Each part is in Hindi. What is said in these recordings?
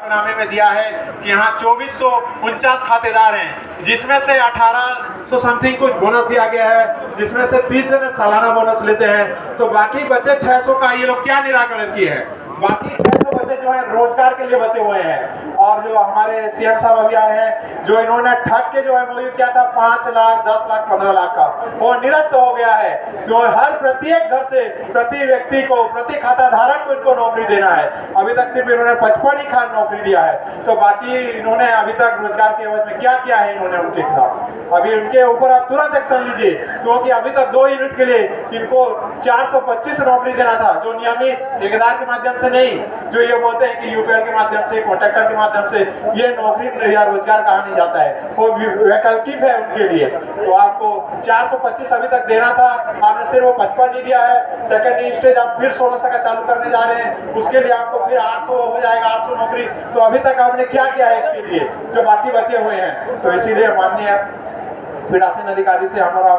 नामे में दिया है कि यहाँ 2449 खातेदार हैं, जिसमें से 1800 समथिंग कुछ बोनस दिया गया है, जिसमें से 30 जने सालाना बोनस लेते हैं। तो बाकी बचे 600 का ये लोग क्या निराकरण किए हैं? बाकी 600 बच्चे जो है रोजगार के लिए बचे हुए हैं। और जो हमारे सीएम साहब अभी आए हैं, जो इन्होंने ठग के जो है MOU किया था 5 लाख 10 लाख 15 लाख का, वो निरस्त हो गया है। जो हर प्रत्येक घर से प्रति व्यक्ति को, प्रति खाता धारक को इनको नौकरी देना है। अभी तक सिर्फ इन्होंने 55 ही खान नौकरी दिया है। तो बाकी इन्होंने अभी तक रोजगार के एवज में क्या किया है इन्होंने उनके खिलाफ? अभी उनके ऊपर आप तुरंत एक्शन लीजिए, क्योंकि अभी तक 2 यूनिट के लिए इनको 425 नौकरी देना था, जो नियमित ठेकेदार के माध्यम से नहीं, जो ये बोलते हैं कि यूपीएल के माध्यम से, कॉन्ट्रैक्टर के माध्यम से ये नौकरी या रोजगार कहा नहीं जाता है, वो वैकल्पिक है उनके लिए। तो आपको 425 अभी तक देना था, आपने सिर्फ वो 55 नहीं दिया है। सेकेंड स्टेज आप फिर 1600 का चालू करने जा रहे हैं, उसके लिए आपको फिर 800 हो जाएगा, 800 नौकरी। तो अभी तक आपने क्या किया है इसके लिए जो बाकी बचे हुए हैं? तो इसीलिए माननीय पीठासीन अधिकारी से हमारा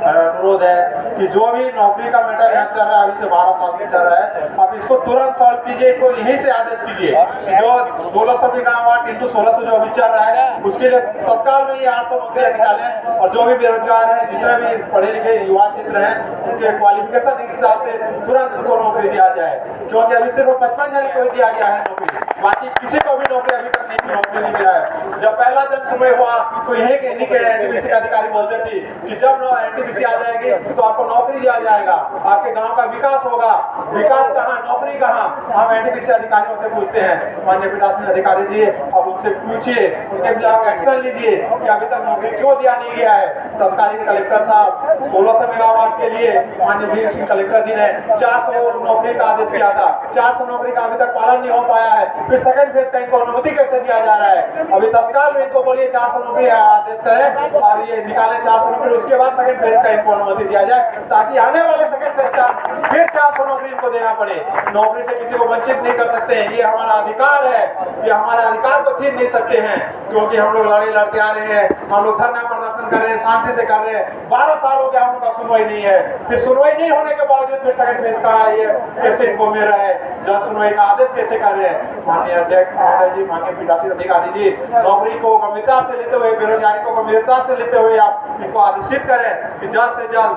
अनुरोध है कि जो भी नौकरी का मैटर यहाँ चल रहा है, अभी से 12 साल से चल रहा है, आप इसको तुरंत सॉल्व कीजिए, को यहीं से आदेश कीजिए। जो 1600 मेगावाट इंटू 1600 जो अभी चल रहा है, उसके लिए तत्काल में ये 800 नौकरियां निकालें। और जो भी बेरोजगार है, जितने भी पढ़े लिखे युवा क्षेत्र हैं, उनके क्वालिफिकेशन के हिसाब से तुरंत उनको नौकरी दिया जाए, क्योंकि अभी सिर्फ 55 जने को दिया गया है नौकरी, बाकी किसी को भी नौकरी अभी तक नहीं नौकरी नहीं मिला है। जब पहला जन सुनवाई हुआ तो यही के एनटीपीसी के अधिकारी बोलते थे कि जब एनटीपीसी आ जाएगी तो आपको नौकरी दिया जाएगा, आपके गांव का विकास होगा। विकास कहाँ, नौकरी कहाँ? हम एनटीपीसी अधिकारियों से पूछते हैं। माननीय पीठासीन अधिकारी जी, अब उनसे पूछिए, उनके खिलाफ एक्शन लीजिए कि अभी तक नौकरी क्यों दिया नहीं गया है। तत्कालीन कलेक्टर साहब 1600 मेगावाट के लिए माननीय वीर सिंह कलेक्टर जी ने 400 नौकरी का आदेश किया था, 400 नौकरी का अभी तक पालन नहीं हो पाया है। फिर सेकंड फेज का इनको अनुमति कैसे दिया जा रहा है? अभी तत्काल में इनको बोलिए 400 नौकरी आदेश करें और ये निकाले 400 नौकरी, उसके बाद सेकंड फेज का इनको अनुमति दिया जाए, ताकि आने वाले सेकंड फेज का फिर 400 नौकरी इनको देना पड़े। नौकरी से किसी को वंचित नहीं कर सकते हैं, ये हमारा अधिकार है, ये हमारे अधिकार को छीन नहीं सकते हैं, क्योंकि हम लोग लड़ते आ रहे हैं, हम लोग धरना प्रदर्शन कर रहे हैं, शांति से कर रहे हैं। 12 साल हो गया, हम लोग का सुनवाई नहीं है। फिर सुनवाई नहीं होने के बावजूद फिर सेकंड फेज का ये कैसे इनको मिल रहा है? जन सुनवाई का आदेश कैसे कर रहे हैं? माननीय अध्यक्ष महोदय जी, माननीय पीठासीन अधिकारी जी, नौकरी को गंभीरता से लेते हुए, बेरोजगारी को गंभीरता से लेते हुए आप इनको आदेशित करें कि जल्द से जल्द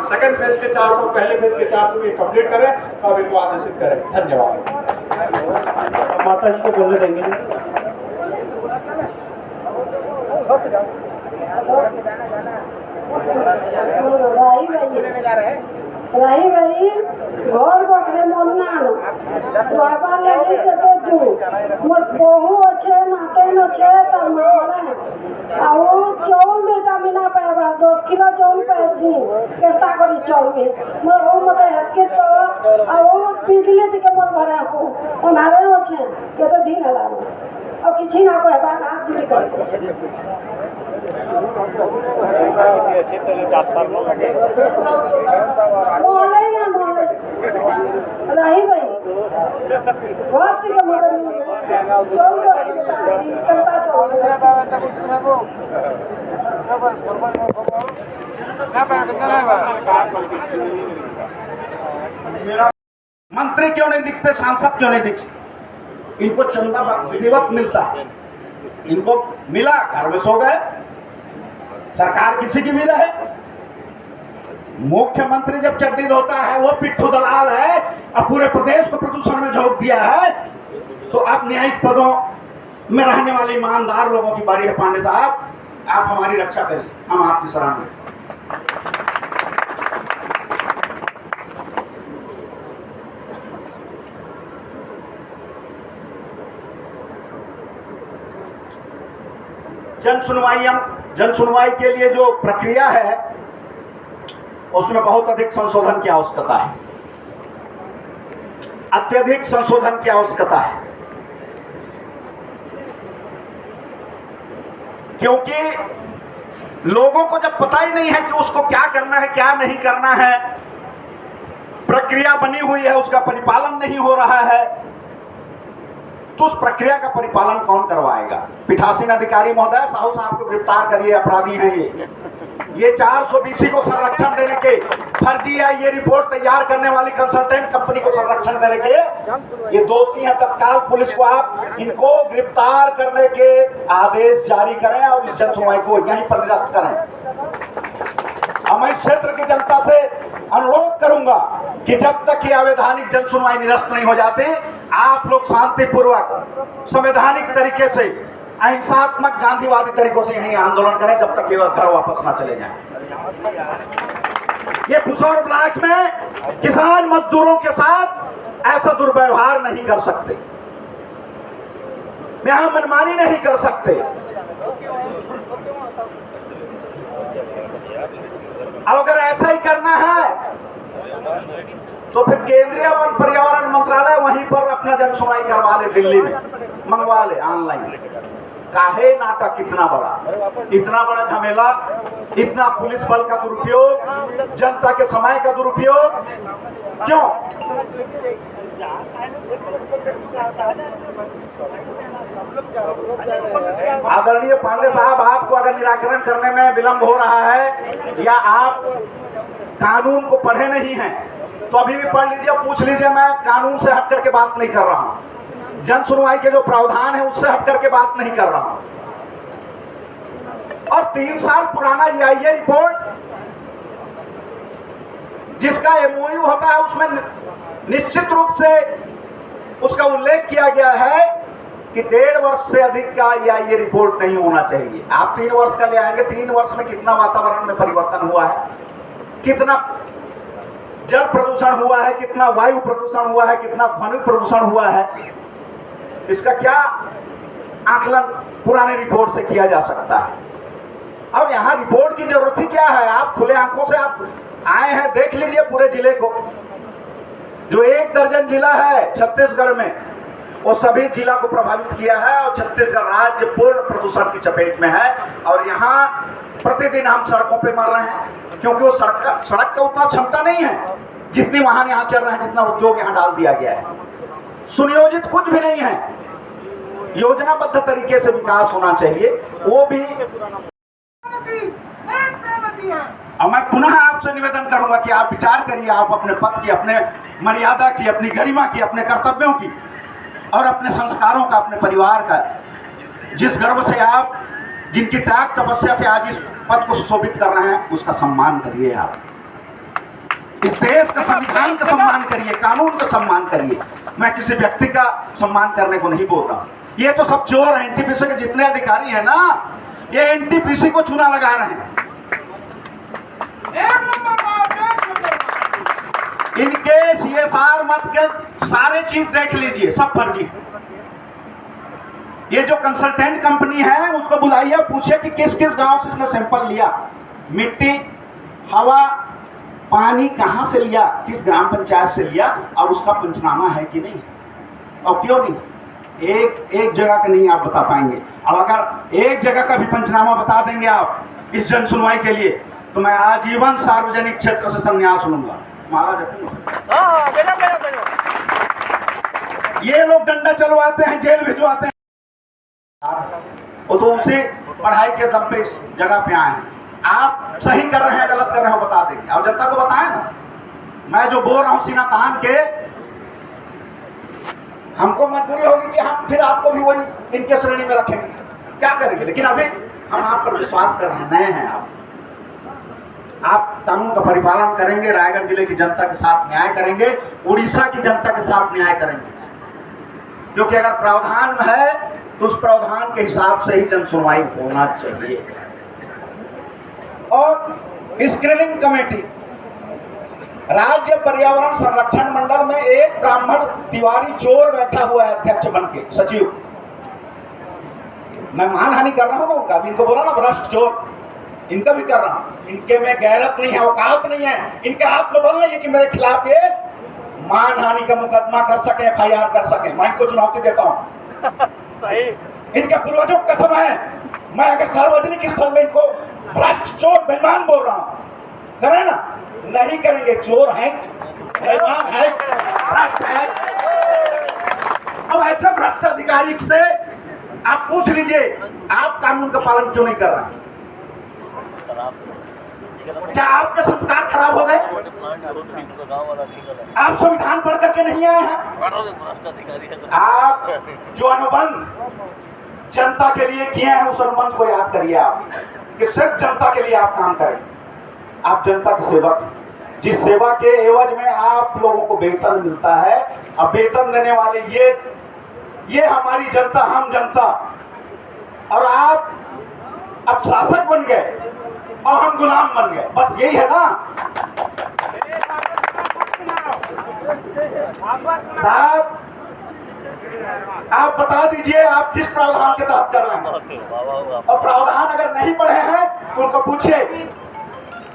सेकंड फेज के 400, पहले फेज के 400 भी कंप्लीट करें, तब इनको आदेशित करें। धन्यवाद। माता जी को बोलने देंगे। राही भाई घर बखरे मन्नान बाबा लगे के दू मोर बहु अच्छे नाते अच्छे तर मारे आउ चौल बेटा मिना पाएबा 10 किलो चौल पैसी केता करी चौल में मोर ओ मते हके तो आउ बिजली के मोर घरे को ओनारे अच्छे के तो दिन हला और किछि ना कहबा हाथ जुड़ी कर बोले ना बोले राही भाई बहुत के मगर चौल करता चौल मंत्री क्यों नहीं दिखते, सांसद क्यों नहीं दिखते? इनको चंदा विधिवत मिलता है, इनको मिला, घर में सो गए, सरकार किसी की भी रहे। मुख्यमंत्री जब चड्डी धोता है, वो पिट्ठू दलाल है, अब पूरे प्रदेश को प्रदूषण में झोंक दिया है। तो अब न्यायिक पदों में रहने वाले ईमानदार लोगों की बारी है। पांडे साहब, आप हमारी रक्षा करें, हम आपकी सराहना करें। जन सुनवाई के लिए जो प्रक्रिया है, उसमें बहुत अधिक संशोधन की आवश्यकता है, अत्यधिक संशोधन की आवश्यकता है, क्योंकि लोगों को जब पता ही नहीं है कि उसको क्या करना है, क्या नहीं करना है, प्रक्रिया बनी हुई है, उसका परिपालन नहीं हो रहा है, तो उस प्रक्रिया का परिपालन कौन करवाएगा? पीठासीन अधिकारी महोदय, साहू साहब को गिरफ्तार करिए, अपराधी हैं ये। ये 420 को संरक्षण देने के, फर्जी या ये रिपोर्ट तैयार करने वाली कंसल्टेंट कंपनी को संरक्षण देने के ये दोषी हैं। तत्काल पुलिस को आप इनको गिरफ्तार करने के आदेश जारी करें और इस जन सुनवाई को यहीं पर निरस्त करें। और मैं इस क्षेत्र की जनता से अनुरोध करूंगा कि जब तक ये अवैधानिक जन सुनवाई निरस्त नहीं हो जाती, आप लोग शांतिपूर्वक संवैधानिक तरीके से, अहिंसात्मक गांधीवादी तरीकों से यही आंदोलन करें जब तक ये घर वापस ना चले जाएं। ये पुसौर ब्लॉक में किसान मजदूरों के साथ ऐसा दुर्व्यवहार नहीं कर सकते, यहां मनमानी नहीं कर सकते। अब अगर ऐसा ही करना है तो फिर केंद्रीय वन पर्यावरण मंत्रालय वहीं पर अपना जन सुनवाई करवा ले, दिल्ली में मंगवा ले ऑनलाइन। काहे नाटक इतना बड़ा झमेला, इतना पुलिस बल का दुरुपयोग, जनता के समय का दुरुपयोग क्यों? आदरणीय पांडे साहब, आपको अगर निराकरण करने में विलंब हो रहा है या आप कानून को पढ़े नहीं हैं तो अभी भी पढ़ लीजिए, पूछ लीजिए। मैं कानून से हट करके बात नहीं कर रहा हूं, जन सुनवाई के जो प्रावधान है उससे हट करके बात नहीं कर रहा हूं। और 3 साल पुराना ये रिपोर्ट जिसका एमओयू होता है उसमें निश्चित रूप से उसका उल्लेख किया गया है कि 1.5 वर्ष से अधिक का ये रिपोर्ट नहीं होना चाहिए। आप 3 वर्ष का ले आएंगे, 3 वर्ष में कितना वातावरण में परिवर्तन हुआ है, कितना जल प्रदूषण हुआ है, कितना वायु प्रदूषण हुआ है, कितना ध्वनि प्रदूषण हुआ है, इसका क्या आकलन पुराने रिपोर्ट से किया जा सकता है। अब यहाँ रिपोर्ट की जरूरत ही क्या है? आप खुले आंखों से आप आए हैं, देख लीजिए पूरे जिले को। जो 1 दर्जन जिला है छत्तीसगढ़ में, वो सभी जिला को प्रभावित किया है और छत्तीसगढ़ राज्य पूर्ण प्रदूषण की चपेट में है। और यहाँ प्रतिदिन हम सड़कों पे मर रहे हैं क्योंकि वो सड़क का उतना क्षमता नहीं है जितनी वहां यहाँ चल रहे हैं, जितना उद्योग यहाँ डाल दिया गया है। सुनियोजित कुछ भी नहीं है, योजनाबद्ध तरीके से विकास होना चाहिए, वो भी। और मैं पुनः आपसे निवेदन करूंगा कि आप विचार करिए, आप अपने पद की, अपने मर्यादा की, अपनी गरिमा की, अपने कर्तव्यों की और अपने संस्कारों का, अपने परिवार का, जिस गर्व से आप, जिनकी त्याग तपस्या से आज इस पद को सुशोभित कर रहे हैं, उसका सम्मान करिए। आप इस देश का संविधान का सम्मान करिए, कानून का सम्मान करिए। मैं किसी व्यक्ति का सम्मान करने को नहीं बोल रहा। ये तो सब चोर हैं, एनटीपीसी के जितने अधिकारी हैं ना, ये एनटीपीसी को चूना लगा रहे हैं। इनके सीएसआर मत के सारे चीज देख लीजिए, सब फर्जी। ये जो कंसल्टेंट कंपनी है उसको बुलाइए, पूछे कि किस किस गांव से इसने सैंपल लिया, मिट्टी, हवा, पानी कहां से लिया, किस ग्राम पंचायत से लिया, और उसका पंचनामा है कि नहीं, और क्यों नहीं। एक जगह का नहीं आप बता पाएंगे। अब अगर एक जगह का भी पंचनामा बता देंगे आप इस जन सुनवाई के लिए, तो मैं आजीवन सार्वजनिक क्षेत्र से संन्यास लूंगा, माला जपूंगा। ये लोग डंडा चलवाते हैं, जेल भिजवाते हैं, वो तो उसी पढ़ाई के दम पे इस जगह पे आए हैं। आप सही कर रहे हैं, गलत कर रहे हो, बता देंगे। और जनता को बताएं ना, मैं जो बोल रहा हूं सीना तान के, हमको मजबूरी होगी कि हम फिर आपको भी वही इनके श्रेणी में रखेंगे, क्या करेंगे। लेकिन अभी हम आप पर विश्वास कर रहे हैं, नए हैं आप कानून का परिपालन करेंगे, रायगढ़ जिले की जनता के साथ न्याय करेंगे, उड़ीसा की जनता के साथ न्याय करेंगे। क्योंकि अगर प्रावधान है तो उस प्रावधान के हिसाब से ही जन सुनवाई होना चाहिए। और स्क्रीनिंग कमेटी, राज्य पर्यावरण संरक्षण मंडल में एक ब्राह्मण तिवारी चोर बैठा हुआ है अध्यक्ष बन के, सचिव। मैं मानहानि कर रहा हूं ना उनका, इनको बोला ना भ्रष्ट चोर, इनका भी कर रहा हूं। इनके में गैरत नहीं है, औकात नहीं है, इनके हाथ में बल नहीं है कि मेरे खिलाफ ये मानहानि का मुकदमा कर सके, FIR कर सके। मैं इनको चुनौती देता हूं। सही, इनके पूर्वजों का कसम है, मैं अगर सार्वजनिक स्थल में इनको भ्रष्ट चोर बेईमान बोल रहा हूं, करें ना, नहीं करेंगे। चोर है, बेईमान है, भ्रष्ट है। अब ऐसे भ्रष्ट अधिकारी से आप पूछ लीजिए, आप कानून का पालन क्यों नहीं कर रहे हैं? क्या आपके संस्कार खराब हो गए? आप संविधान पढ़ करके नहीं आए हैं? आप जो अनुबंध जनता के लिए किए हैं उस अनुबंध को याद करिए आप, कि सिर्फ जनता के लिए आप काम करें। आप जनता के सेवक हैं, जिस सेवा के एवज में आप लोगों को वेतन मिलता है। अब वेतन देने वाले ये हमारी जनता, हम जनता, और आप अब शासक बन गए और हम गुलाम बन गए, बस यही है ना साहब? आप बता दीजिए आप किस प्रावधान के तहत कर रहे हैं, और प्रावधान अगर नहीं पढ़े हैं तो उनको पूछिए।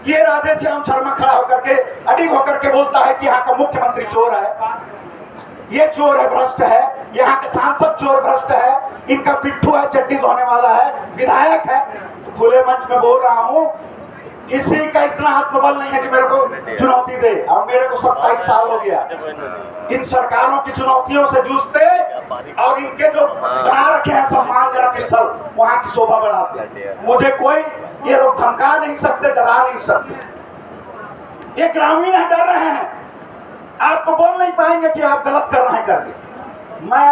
ये राधेश्याम शर्मा खड़ा होकर के अडिग होकर के बोलता है कि यहाँ का मुख्यमंत्री चोर है, ये चोर है, भ्रष्ट है, यहाँ के सांसद चोर भ्रष्ट है, इनका पिट्ठू है, चट्टी धोने वाला है, विधायक है। तो खुले मंच में बोल रहा हूँ, किसी का इतना आत्मबल नहीं है कि मेरे को चुनौती दे। अब मेरे को 27 साल हो गया इन सरकारों की चुनौतियों से जूझते, और इनके जो बना रखे हैं सम्मानजनक स्थल, वहां की शोभा बढ़ाते। मुझे कोई ये लोग धमका नहीं सकते, डरा नहीं सकते। ये ग्रामीण है, डर रहे हैं, आपको बोल नहीं पाएंगे कि आप गलत कर रहे हैं करके। मैं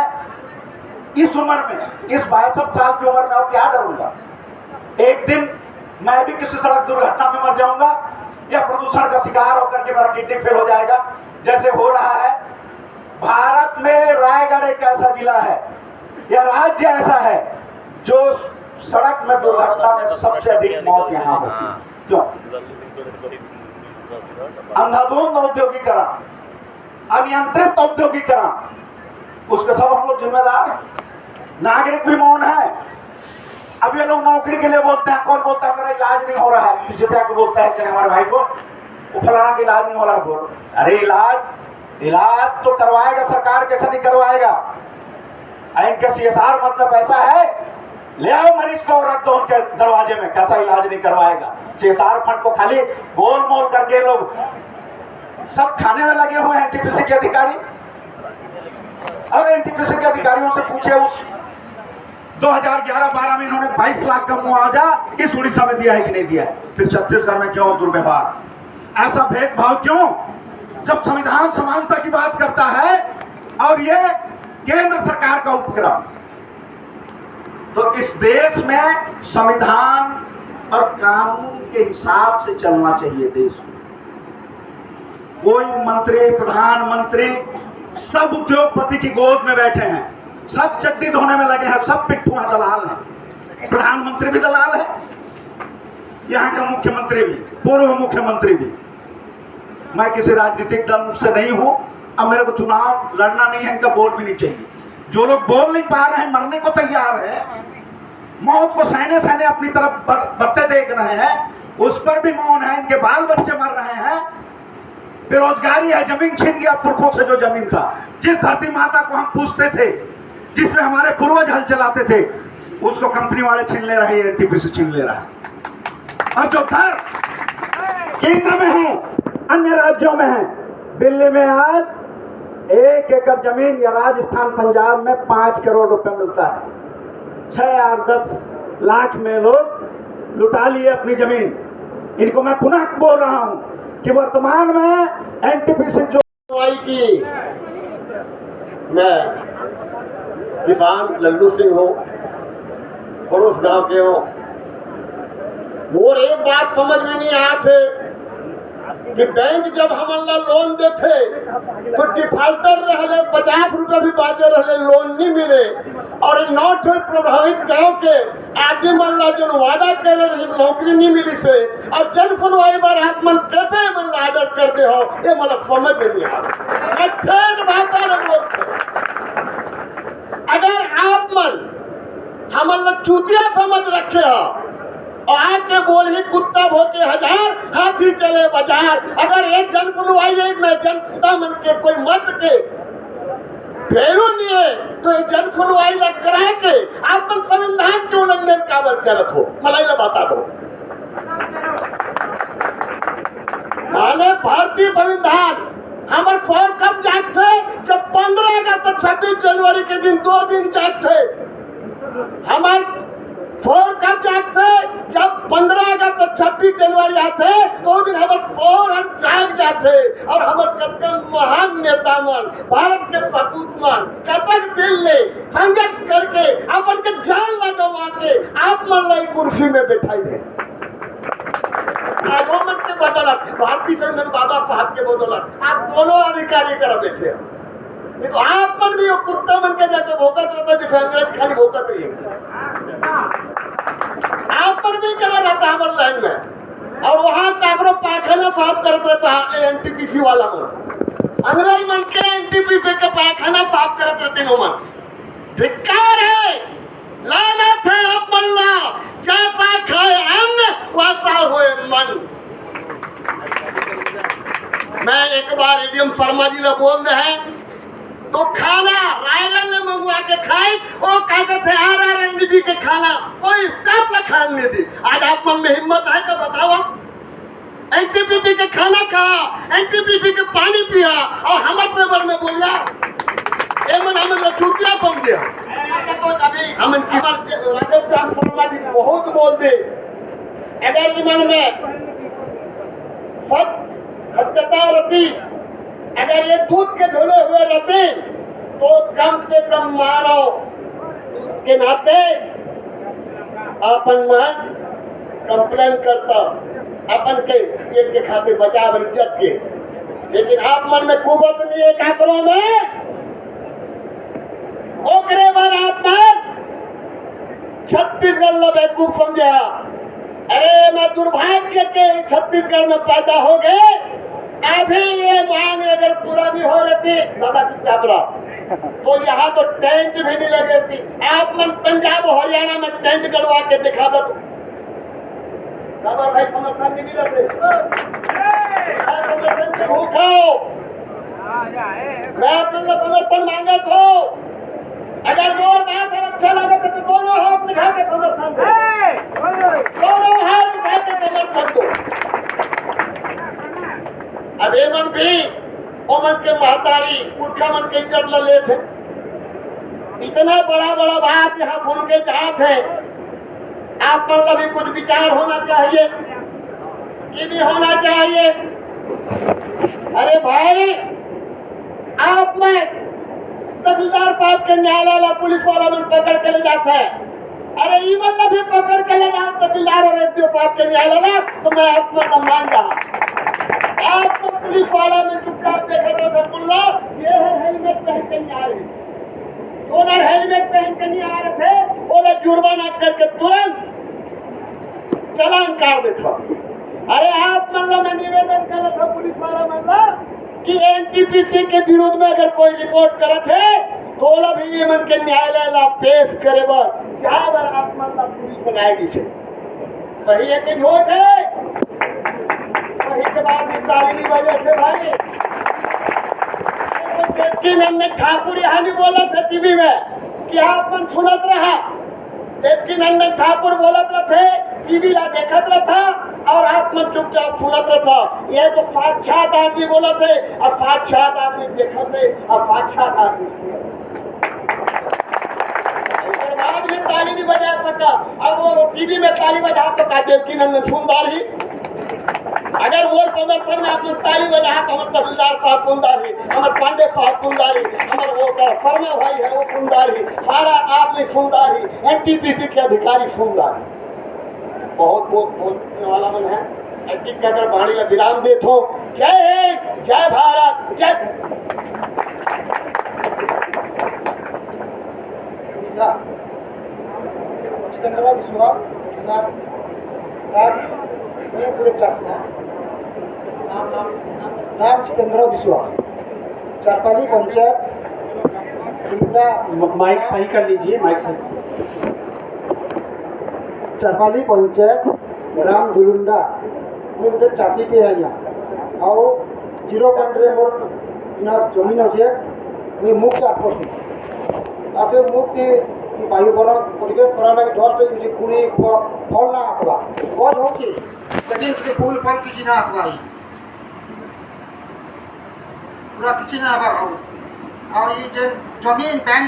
इस उम्र में, इस 62 साल की उम्र में और क्या डरूंगा? एक दिन मैं भी किसी सड़क दुर्घटना में मर जाऊंगा, या प्रदूषण का शिकार होकर के मेरा किडनी फेल हो जाएगा, जैसे हो रहा है। भारत में रायगढ़ एक ऐसा जिला है या राज्य ऐसा है जो सड़क में दुर्घटना में सबसे अधिक मौत यहाँ होती है। क्यों? अंधाधुंध औद्योगिकरण, अनियंत्रित औद्योगिकरण, उसके सब हम लोग जिम्मेदार हैं। नागरिक भी मौन है। अब ये लोग नौकरी के लिए बोलते हैं, कौन बोलता है मेरा इलाज नहीं हो रहा है, पीछे से आके बोलता है हमारे भाई को, वो फलाना का इलाज नहीं हो रहा है। बोलो, अरे इलाज तो करवाएगा सरकार, कैसे नहीं करवाएगा? इनके CSR मतलब पैसा है, ले आओ मरीज को और रख दो उनके दरवाजे में, कैसा इलाज नहीं करवाएगा? CSR फंड को खाली गोल मोल करके लोग सब खाने में लगे हुए हैं NTPC के अधिकारी। और NTPC के अधिकारियों से पूछे, उस 2011-12 में इन्होंने 22 लाख का मुआवजा इस उड़ीसा में दिया है कि नहीं दिया है? फिर छत्तीसगढ़ में क्यों दुर्व्यवहार? ऐसा भेदभाव क्यों, जब संविधान समानता की बात करता है और ये केंद्र सरकार का उपक्रम? तो इस देश में संविधान और कानून के हिसाब से चलना चाहिए देश में। कोई मंत्री, प्रधानमंत्री, सब उद्योगपति की गोद में बैठे हैं, सब चट्टी धोने में लगे हैं, सब पिट्ठू हैं, दलाल हैं। प्रधानमंत्री भी दलाल है, यहाँ का मुख्यमंत्री भी, पूर्व मुख्यमंत्री भी। मैं किसी राजनीतिक दल से नहीं हूं, अब मेरे को चुनाव लड़ना नहीं है, इनका वोट भी नहीं चाहिए। जो लोग बोल नहीं पा रहे हैं, मरने को तैयार है, मौत को सहने सहने अपनी तरफ बढ़ते देख रहे हैं, उस पर भी मौन है। इनके बाल बच्चे मर रहे हैं, बेरोजगारी है, जमीन छीन गया पुरखों से जो जमीन था, जिस धरती माता को हम पूछते थे, जिसमें हमारे पूर्वज हल चलाते थे, उसको कंपनी वाले छीन ले रहे हैं, NTPC छीन ले रहा है। और जो घर केंद्र में है, अन्य राज्यों में है, दिल्ली में आज 1 एकड़ जमीन या राजस्थान पंजाब में 5 करोड़ रुपए मिलता है। 6 या 10 लाख में लोग लुटा लिए अपनी जमीन। इनको मैं पुनः बोल रहा हूं कि वर्तमान में NTPC जो की, मैं किसान लल्लू सिंह हो, पड़ोस गांव के हो। और एक बात समझ में नहीं आते कि बैंक जब हमला लोन देते तो डिफाल्टर रहे 50 रुपए भी बाजे रहे, लोन नहीं मिले। और नॉट प्रभावित गांव के आदमी मल्ला जो वादा कर रहे नौकरी नहीं मिली से, और जन सुनवाई बार आप मन कैसे मन आदर करते हो, ये मतलब समझ नहीं आ रहा। अगर आप मन हमला चूतिया समझ रखे हो और आके बोल ही कुत्ता भोके 1000, हाथी चले बाजार। अगर एक जन सुनवाई में जनता मन के कोई मत के फेरू नहीं है, तो ये जन सुनवाई लग करा के आप संविधान के उल्लंघन काबर करत हो, मलाई बता दो। माने भारतीय संविधान हमारे फौर कब जागते? जब 15 अगस्त 26 जनवरी के दिन 2 दिन जागते। हमारे फौर कब जागते? जब 15 अगस्त 26 जनवरी आते तो वो दिन हमारे फौरन जाग जाते और हमारे कतका महान नेता मन भारत के सपूत मन कतक दिल ले संघर्ष करके अपन के जान लगवा के आप मन लाई कुर्सी में बैठाई दे आगमन के बदौलत भारतीय संविधान बाबा साहब के बदौलत आप दोनों अधिकारी कर बैठे हैं। नहीं तो आप मन भी वो कुत्ता मन के जाके भोगत रहता जिसे अंग्रेज खाली भोगत रही आप पर भी करा रहता हमारे लाइन में और वहां काकरो पायखाना साफ करते रहता एनटीपीसी वाला मन अंग्रेज मन के एनटीपीसी के पायखाना साफ करते रहते नो मन धिक्कार है लानत है आप मल्ला जैसा खाए अन्न वैसा हुए मन। मैं एक बार इडियम शर्मा जी ने बोल दे हैं तो खाना रायगढ़ ने मंगवा के खाई वो कहते थे RRND जी के खाना कोई स्टाफ ने खाने नहीं दी। आज आप मन में हिम्मत है तो बताओ एनटीपीसी के खाना खाया एनटीपीसी के पानी पिया और हमारे पेपर में बोला ये मन हमें चूतिया बन दिया तो अभी हम राजस्थान शर्मा जी बहुत बोल दे अगर मन में सत्यता रहती अगर ये दूध के धुले हुए रहते तो कम से कम मानव के नाते अपन मन कंप्लेन करता अपन के खातिर बचाव इज्जत के लेकिन आप मन में कुबत नहीं है काकरों में ओकरे बार आप मन छत्तीसगढ़ लो बेवकूफ समझा। अरे मैं दुर्भाग्य के छत्तीसगढ़ में पैदा हो गए अभी ये मांग अगर पूरा नहीं हो रही दादा की चाबरा तो यहाँ तो टेंट भी नहीं लगे थी। आप मन पंजाब और हरियाणा में टेंट गड़वा के दिखा दो भाई समर्थन नहीं मिलते समर्थन से भूखो मैं अपने समर्थन मांगे तो अगर और बात अच्छा लगे तो दोनों हाथ मिला के समर्थन दो दोनों हाथ मिला के समर्थन दो। अब ये मन भी ओमन के महतारी पुरखा मन के इज्जत ल ले थे इतना बड़ा बड़ा बात यहाँ सुन के जात है आप मन भी कुछ विचार होना चाहिए कि भी होना चाहिए। अरे भाई आप में तहसीलदार साहब के न्यायालय ला पुलिस वाला मन पकड़ के ले जाता है अरे ईवन भी पकड़ के ले जाओ तहसीलदार और एसडीओ साहब के न्यायालय ला तो मैं आपको सम्मान जाऊँ आपको पुलिस वाला में चुपचाप देखा था बुल्ला ये है हेलमेट पहन के नहीं आ रहे ओनर हेलमेट पहन के नहीं आ रहे थे वो लोग जुर्माना करके तुरंत चालान काट देता। अरे आप मतलब मैं निवेदन कर रहा था पुलिस वाला मतलब कि एनटीपीसी के विरोध में अगर कोई रिपोर्ट करे थे तो भी ये मन के न्यायालय ला पेश करे क्या बार आप मतलब पुलिस बनाएगी से सही है कि झूठ है वही के बाद तालीमी वजह से भाई देवकी नंदन ठाकुर यहाँ नहीं बोला था टीवी में कि आप मन सुनत रहा देवकी नंदन ठाकुर बोलत रहे टीवी ला देखत रहा और आप मन चुपचाप सुनत रहा ये तो साक्षात आदमी बोला थे और साक्षात आदमी देखा थे और साक्षात आदमी बाद में ताली नहीं बजा सका और वो टीवी में ताली बजा तो का देवकी नंदन सुंदर ही अगर वो समर्थन में आपने ताली बजा तो हमारे तहसीलदार साहब सुंदर ही हमारे पांडे साहब सुंदर ही हमारे वो फरमा भाई है वो सुंदर ही सारा आदमी सुंदर ही एनटीपीसी के अधिकारी सुंदर बहुत बोलने वाला मन है ऐसी अगर वाणी में विराम दे तो जय हिंद जय भारत जय नाम जितेंद्र विश्वास चारपाली पंचायत माइक सही कर लीजिए माइक सही चारपाली पंचायत ग्राम दुलुंडा मुझे गोटे चाषीटे आज्ञा आउ 0.रे मोर जमीन अच्छे मुझे मुग चाष कर से मुग की वायुवन परिवेश करा लगे डस्ट यूज कुड़ी फल ना आसवा गज हो लेकिन फूल फल किसी ना आसवा पूरा किसी ना आवा और ये जमीन बैंक